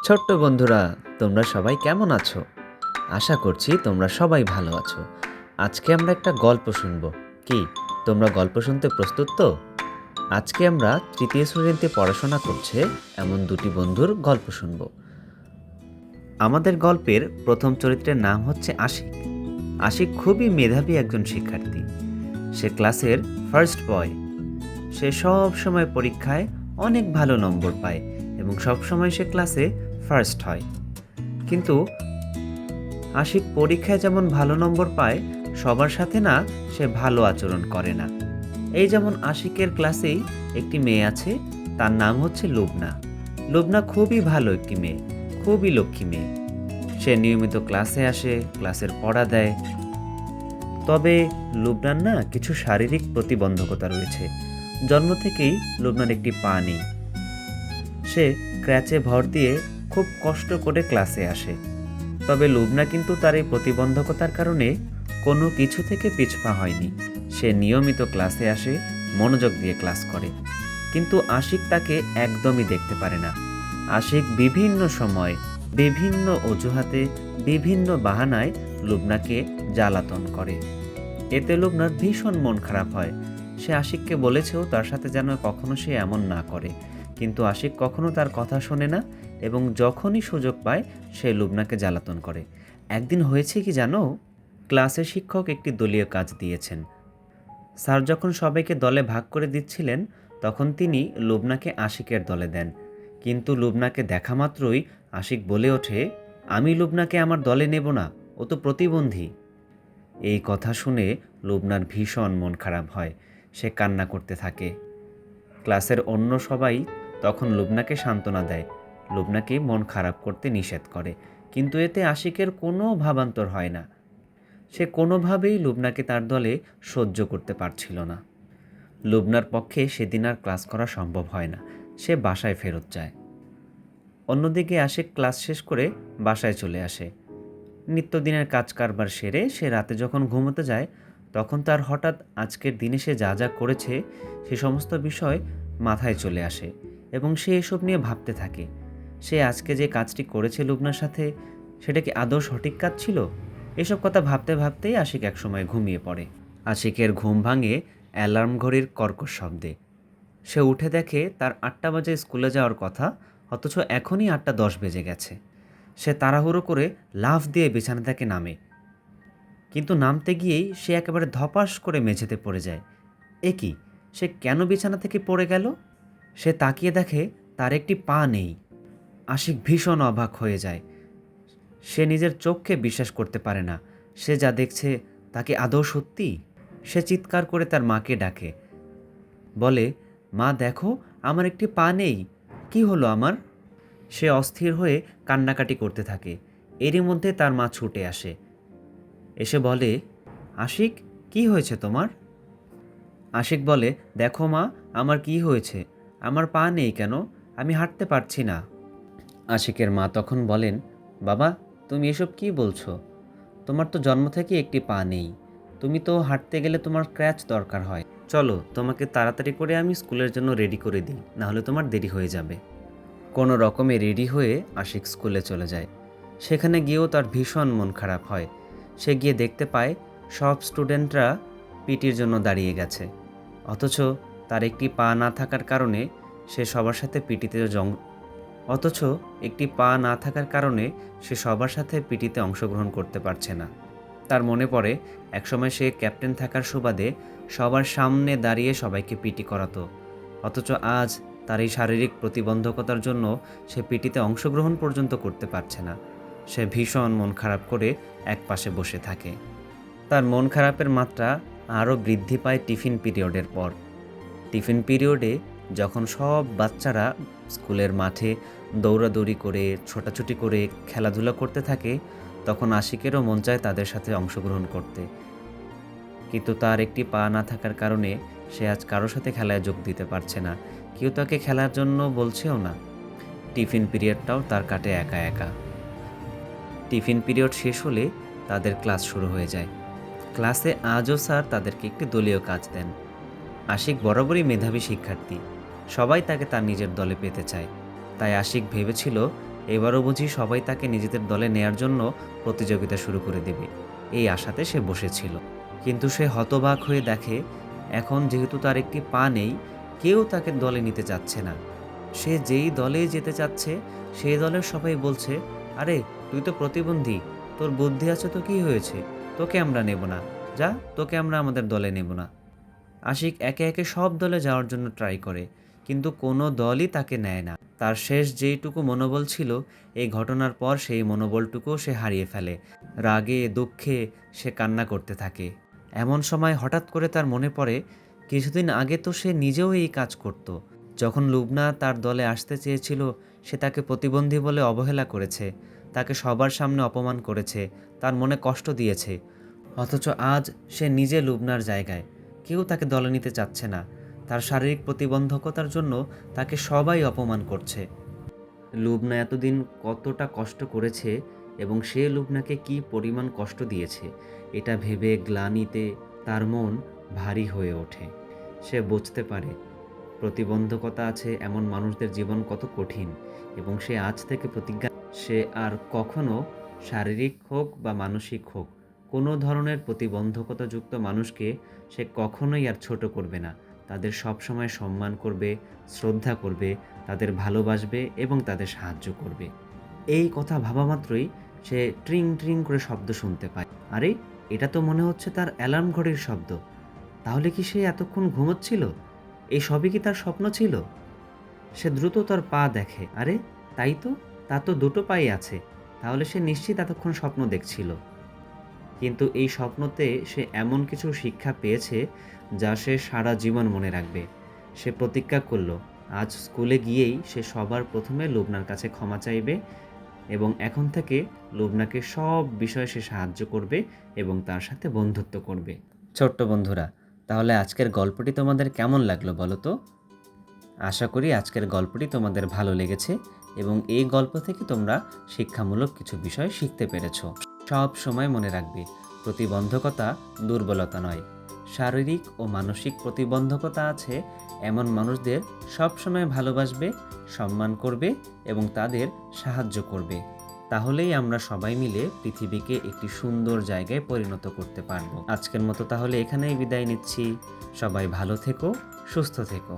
ছোট্ট বন্ধুরা, তোমরা সবাই কেমন আছো? আশা করছি তোমরা সবাই ভালো আছো। আজকে আমরা একটা গল্প শুনব। কি তোমরা গল্প শুনতে প্রস্তুত তো? আজকে আমরা তৃতীয় শ্রেণীতে পড়াশোনা করছে এমন দুটি বন্ধুর গল্প শুনব। আমাদের গল্পের প্রথম চরিত্রের নাম হচ্ছে আশিক। আশিক খুবই মেধাবী একজন শিক্ষার্থী। সে ক্লাসের ফার্স্ট বয়। সে সব সময় পরীক্ষায় অনেক ভালো নম্বর পায় এবং সব সময় সে ক্লাসে ফার্স্ট হয়। কিন্তু আশিক পরীক্ষায় যেমন ভালো নম্বর পায়, সবার সাথে না সে ভালো আচরণ করে না। এই যেমন আশিকের ক্লাসেই একটি মেয়ে আছে, তার নাম হচ্ছে লুবনা। লুবনা খুবই ভালো একটি মেয়ে, খুবই লক্ষ্মী মেয়ে। সে নিয়মিত ক্লাসে আসে, ক্লাসের পড়া দেয়। তবে লুবনার না কিছু শারীরিক প্রতিবন্ধকতা রয়েছে। জন্ম থেকেই লুবনার একটি পা নেই। সে ক্র্যাচে ভর দিয়ে খুব কষ্ট করে ক্লাসে আসে। তবে লুবনা কিন্তু তার এই প্রতিবন্ধকতার কারণে কোনো কিছু থেকে পিছপা হয়নি। সে নিয়মিত ক্লাসে আসে, মনোযোগ দিয়ে ক্লাস করে। কিন্তু আশিক তাকে একদমই দেখতে পারে না। আশিক বিভিন্ন সময়, বিভিন্ন অজুহাতে, বিভিন্ন বাহানায় লুবনাকে জ্বালাতন করে। এতে লুবনার ভীষণ মন খারাপ হয়। সে আশিককে বলেছেও তার সাথে যেন কখনো সে এমন না করে, কিন্তু আশিক কখনো তার কথা শোনে না এবং যখনই সুযোগ পায় সে লুবনাকে জ্বালাতন করে। একদিন হয়েছে কি জানো, ক্লাসের শিক্ষক একটি দলীয় কাজ দিয়েছেন। স্যার যখন সবাইকে দলে ভাগ করে দিচ্ছিলেন, তখন তিনি লুবনাকে আশিকের দলে দেন। কিন্তু লুবনাকে দেখা মাত্রই আশিক বলে ওঠে, আমি লুবনাকে আমার দলে নেব না, ও তো প্রতিবন্ধী। এই কথা শুনে লুবনার ভীষণ মন খারাপ হয়। সে কান্না করতে থাকে। ক্লাসের অন্য সবাই তখন লুবনাকে সান্ত্বনা দেয়, লুবনাকে মন খারাপ করতে নিষেধ করে। কিন্তু এতে আশিকের কোনো ভাবান্তর হয় না। সে কোনোভাবেই লুবনাকে তার দলে সহ্য করতে পারছিল না। লুবনার পক্ষে সেদিন আর ক্লাস করা সম্ভব হয় না। সে বাসায় ফেরত যায়। অন্যদিকে আশিক ক্লাস শেষ করে বাসায় চলে আসে। নিত্যদিনের কাজ কারবার সেরে সে রাতে যখন ঘুমোতে যায়, তখন তার হঠাৎ আজকের দিনে সে যা যা করেছে সে সমস্ত বিষয় মাথায় চলে আসে এবং সে এসব নিয়ে ভাবতে থাকে। সে আজকে যে কাজটি করেছে লুবনার সাথে, সেটা কি আদৌ সঠিক কাজ ছিল? এসব কথা ভাবতে ভাবতেই আশিক একসময় ঘুমিয়ে পড়ে। আশিকের ঘুম ভাঙে অ্যালার্ম ঘড়ির কর্কশ শব্দে। সে উঠে দেখে তার ৮টা বাজে স্কুলে যাওয়ার কথা, অথচ এখনই ৮টা ১০ বেজে গেছে। সে তাড়াহুড়ো করে লাফ দিয়ে বিছানা থেকে নামে, কিন্তু নামতে গিয়েই সে একেবারে ধপাস করে মেঝেতে পড়ে যায়। এ কি, সে কেন বিছানা থেকে পড়ে গেল? সে তাকিয়ে দেখে তার একটি পা নেই। আশিক ভীষণ অবাক হয়ে যায়। সে নিজের চোখকে বিশ্বাস করতে পারে না। সে যা দেখছে তা কি আদৌ সত্যি? সে চিৎকার করে তার মাকে ডাকে, বলে, মা দেখো, আমার একটি পা নেই, কি হলো আমার? সে অস্থির হয়ে কান্নাকাটি করতে থাকে। এরই মধ্যে তার মা ছুটে আসে, এসে বলে, আশিক, কি হয়েছে তোমার? আশিক বলে, দেখো মা, আমার কি হয়েছে, আমার পা নেই কেন, আমি হাঁটতে পারছি না। আশিকের মা তখন বলেন, বাবা, তুমি এসব কি বলছো? তোমার তো জন্ম থেকে একটি পা নেই। তুমি তো হাঁটতে গেলে তোমার ক্র্যাচ দরকার হয়। চলো, তোমাকে তাড়াতাড়ি করে আমি স্কুলের জন্য রেডি করে দিই, নাহলে তোমার দেরি হয়ে যাবে। কোনো রকমে রেডি হয়ে আশিক স্কুলে চলে যায়। সেখানে গিয়েও তার ভীষণ মন খারাপ হয়। সে গিয়ে দেখতে পায় সব স্টুডেন্টরা পিটির জন্য দাঁড়িয়ে গেছে, অথচ তার একটি পা না থাকার কারণে সে সবার সাথে পিটিতে অংশগ্রহণ করতে পারছে না। তার মনে পড়ে একসময় সে ক্যাপ্টেন থাকার সুবাদে সবার সামনে দাঁড়িয়ে সবাইকে পিটি করাতো, অথচ আজ তার এই শারীরিক প্রতিবন্ধকতার জন্য সে পিটিতে অংশগ্রহণ পর্যন্ত করতে পারছে না। সে ভীষণ মন খারাপ করে একপাশে বসে থাকে। তার মন খারাপের মাত্রা আরও বৃদ্ধি পায় টিফিন পিরিয়ডের পর। টিফিন পিরিয়ডে যখন সব বাচ্চারা স্কুলের মাঠে দৌড়াদৌড়ি করে, ছোটাছুটি করে, খেলাধুলা করতে থাকে, তখন আশিকেরও মন চায় তাদের সাথে অংশগ্রহণ করতে। কিন্তু তার একটি পা না থাকার কারণে সে আজ কারোর সাথে খেলায় যোগ দিতে পারছে না। কেউ তাকে খেলার জন্য বলছেও না। টিফিন পিরিয়ডটাও তার কাটে একা একা। টিফিন পিরিয়ড শেষ হলে তাদের ক্লাস শুরু হয়ে যায়। ক্লাসে আজও স্যার তাদেরকে একটি দলীয় কাজ দেন। আশিক বরাবরই মেধাবী শিক্ষার্থী। সবাই তাকে তার নিজের দলে পেতে চায়। তাই আশিক ভেবেছিল এবারও বুঝি সবাই তাকে নিজেদের দলে নেয়ার জন্য প্রতিযোগিতা শুরু করে দেবে, এই আশাতে সে বসেছিল। কিন্তু সে হতবাক হয়ে দেখে এখন যেহেতু তার একটি পা নেই, কেউ তাকে দলে নিতে চাচ্ছে না। সে যেই দলে যেতে চাচ্ছে সেই দলের সবাই বলছে, আরে তুই তো প্রতিবন্ধী, তোর বুদ্ধি আছে তো কি হয়েছে, তোকে আমরা নেব না, যা, তোকে আমরা আমাদের দলে নেব না। আশিক একে একে সব দলে যাওয়ার জন্য ট্রাই করে, কিন্তু কোনো দলই তাকে নেয় না। তার শেষ যেইটুকু মনোবল ছিল, এই ঘটনার পর সেই মনোবলটুকুও সে হারিয়ে ফেলে। রাগে দুঃখে সে কান্না করতে থাকে। এমন সময় হঠাৎ করে তার মনে পড়ে, কিছুদিন আগে তো সে নিজেও এই কাজ করত। যখন লুবনা তার দলে আসতে চেয়েছিল, সে তাকে প্রতিবন্ধী বলে অবহেলা করেছে, তাকে সবার সামনে অপমান করেছে, তার মনে কষ্ট দিয়েছে। অথচ আজ সে নিজে লুবনার জায়গায়, কেউ তাকে দলে নিতে চাচ্ছে না। তার শারীরিক প্রতিবন্ধকতার জন্য তাকে সবাই অপমান করছে। লুবনা এতদিন কতটা কষ্ট করেছে এবং সে লুবনাকে কি পরিমাণ কষ্ট দিয়েছে, এটা ভেবে গ্লানিতে তার মন ভারী হয়ে ওঠে। সে বুঝতে পারে প্রতিবন্ধকতা আছে এমন মানুষদের জীবন কত কঠিন, এবং সে আজ থেকে প্রতিজ্ঞা, সে আর কখনো শারীরিক হোক বা মানসিক হোক, কোনো ধরনের প্রতিবন্ধকতাযুক্ত মানুষকে সে কখনোই আর ছোট করবে না। তাদের সবসময় সম্মান করবে, শ্রদ্ধা করবে, তাদের ভালোবাসবে এবং তাদের সাহায্য করবে। এই কথা ভাবা মাত্রই সে ট্রিং ট্রিং করে শব্দ শুনতে পায়। আরে, এটা তো মনে হচ্ছে তার অ্যালার্ম ঘড়ির শব্দ। তাহলে কি সে এতক্ষণ ঘুমোচ্ছিল? এই সবই কি তার স্বপ্ন ছিল? সে দ্রুত তার পা দেখে। আরে, তাই তো, তার তো দুটো পাই আছে। তাহলে সে নিশ্চিত এতক্ষণ স্বপ্ন দেখছিল। কিন্তু এই স্বপ্নতে সে এমন কিছু শিক্ষা পেয়েছে যা সে সারা জীবন মনে রাখবে। সে প্রতিজ্ঞা করল, আজ স্কুলে গিয়েই সে সবার প্রথমে লুবনার কাছে ক্ষমা চাইবে এবং এখন থেকে লুবনাকে সব বিষয়ে সে সাহায্য করবে এবং তার সাথে বন্ধুত্ব করবে। ছোট্ট বন্ধুরা, তাহলে আজকের গল্পটি তোমাদের কেমন লাগলো বলো তো? আশা করি আজকের গল্পটি তোমাদের ভালো লেগেছে এবং এই গল্প থেকে তোমরা শিক্ষামূলক কিছু বিষয় শিখতে পেরেছো। সব সময় মনে রাখবে, প্রতিবন্ধকতা দুর্বলতা নয়। শারীরিক ও মানসিক প্রতিবন্ধকতা আছে এমন মানুষদের সব সময় ভালোবাসবে, সম্মান করবে এবং তাদের সাহায্য করবে। তাহলেই আমরা সবাই মিলে পৃথিবীকে একটি সুন্দর জায়গায় পরিণত করতে পারবো। আজকের মতো তাহলে এখানেই বিদায় নিচ্ছি। সবাই ভালো থেকো, সুস্থ থেকো।